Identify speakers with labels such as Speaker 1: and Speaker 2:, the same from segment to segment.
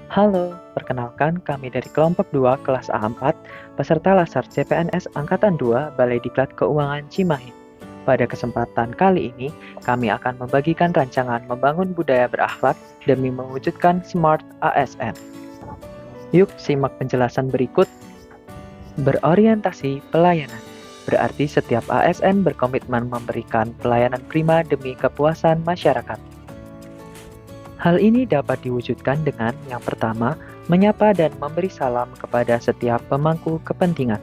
Speaker 1: Halo, perkenalkan kami dari kelompok 2 kelas A4, peserta Lasar CPNS Angkatan 2 Balai Diklat Keuangan Cimahi. Pada kesempatan kali ini, kami akan membagikan rancangan membangun budaya berakhlak demi mewujudkan Smart ASN. Yuk simak penjelasan berikut. Berorientasi pelayanan. Berarti setiap ASN berkomitmen memberikan pelayanan prima demi kepuasan masyarakat. Hal ini dapat diwujudkan dengan yang pertama, menyapa dan memberi salam kepada setiap pemangku kepentingan.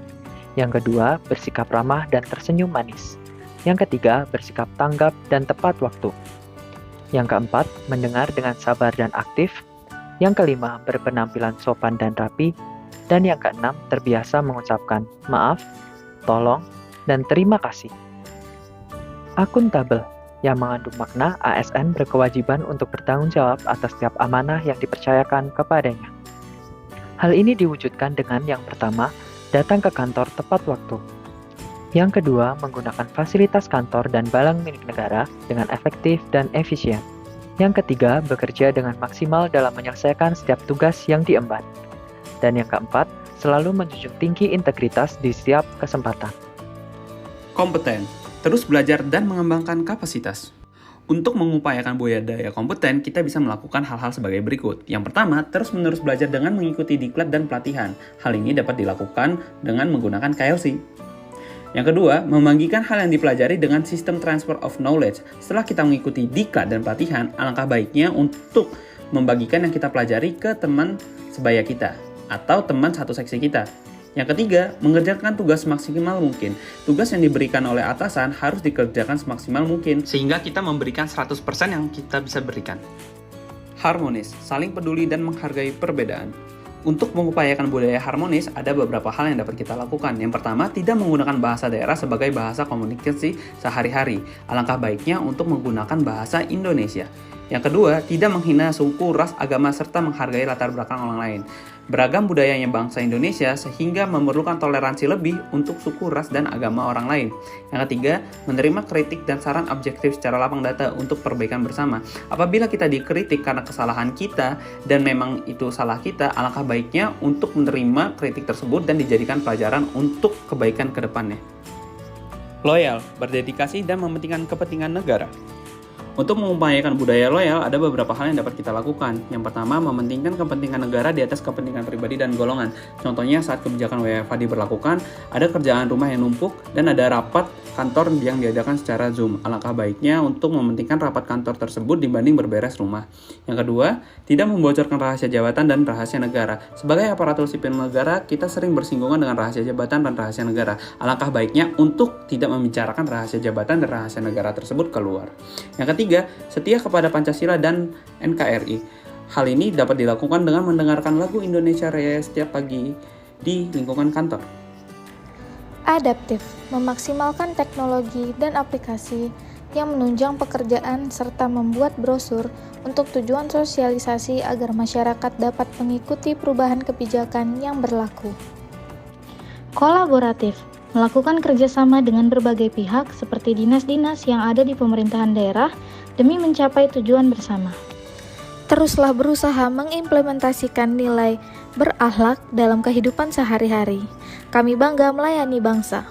Speaker 1: Yang kedua, bersikap ramah dan tersenyum manis. Yang ketiga, bersikap tanggap dan tepat waktu. Yang keempat, mendengar dengan sabar dan aktif. Yang kelima, berpenampilan sopan dan rapi. Dan yang keenam, terbiasa mengucapkan maaf, tolong, dan terima kasih. Akuntabel, yang mengandung makna ASN berkewajiban untuk bertanggung jawab atas setiap amanah yang dipercayakan kepadanya. Hal ini diwujudkan dengan yang pertama, datang ke kantor tepat waktu. Yang kedua, menggunakan fasilitas kantor dan barang milik negara dengan efektif dan efisien. Yang ketiga, bekerja dengan maksimal dalam menyelesaikan setiap tugas yang diemban. Dan yang keempat, selalu menjunjung tinggi integritas di setiap kesempatan.
Speaker 2: Kompeten, terus belajar dan mengembangkan kapasitas. Untuk mengupayakan budaya kompeten, kita bisa melakukan hal-hal sebagai berikut. Yang pertama, terus-menerus belajar dengan mengikuti diklat dan pelatihan. Hal ini dapat dilakukan dengan menggunakan KLC. Yang kedua, membagikan hal yang dipelajari dengan sistem transfer of knowledge. Setelah kita mengikuti diklat dan pelatihan, alangkah baiknya untuk membagikan yang kita pelajari ke teman sebaya kita atau teman satu seksi kita. Yang ketiga, mengerjakan tugas semaksimal mungkin. Tugas yang diberikan oleh atasan harus dikerjakan semaksimal mungkin, sehingga kita memberikan 100% yang kita bisa berikan. Harmonis, saling peduli dan menghargai perbedaan. Untuk mengupayakan budaya harmonis, ada beberapa hal yang dapat kita lakukan. Yang pertama, tidak menggunakan bahasa daerah sebagai bahasa komunikasi sehari-hari. Alangkah baiknya untuk menggunakan bahasa Indonesia. Yang kedua, tidak menghina suku, ras, agama, serta menghargai latar belakang orang lain. Beragam budayanya bangsa Indonesia sehingga memerlukan toleransi lebih untuk suku, ras, dan agama orang lain. Yang ketiga, menerima kritik dan saran objektif secara lapang data untuk perbaikan bersama. Apabila kita dikritik karena kesalahan kita dan memang itu salah kita, alangkah baiknya untuk menerima kritik tersebut dan dijadikan pelajaran untuk kebaikan ke depannya. Loyal, berdedikasi dan mementingkan kepentingan negara. Untuk mengupayakan budaya loyal, ada beberapa hal yang dapat kita lakukan. Yang pertama, mementingkan kepentingan negara di atas kepentingan pribadi dan golongan. Contohnya saat kebijakan WFH diberlakukan, ada kerjaan rumah yang numpuk, dan ada rapat kantor yang diadakan secara Zoom. Alangkah baiknya untuk mementingkan rapat kantor tersebut dibanding berberes rumah. Yang kedua, tidak membocorkan rahasia jabatan dan rahasia negara. Sebagai aparatur sipil negara, kita sering bersinggungan dengan rahasia jabatan dan rahasia negara. Alangkah baiknya untuk tidak membicarakan rahasia jabatan dan rahasia negara tersebut keluar. Yang ketiga, setia kepada Pancasila dan NKRI. Hal ini dapat dilakukan dengan mendengarkan lagu Indonesia Raya setiap pagi di lingkungan kantor.
Speaker 3: Adaptif, memaksimalkan teknologi dan aplikasi yang menunjang pekerjaan serta membuat brosur untuk tujuan sosialisasi agar masyarakat dapat mengikuti perubahan kebijakan yang berlaku.
Speaker 4: Kolaboratif, melakukan kerjasama dengan berbagai pihak seperti dinas-dinas yang ada di pemerintahan daerah demi mencapai tujuan bersama.
Speaker 3: Teruslah berusaha mengimplementasikan nilai berakhlak dalam kehidupan sehari-hari. Kami bangga melayani bangsa.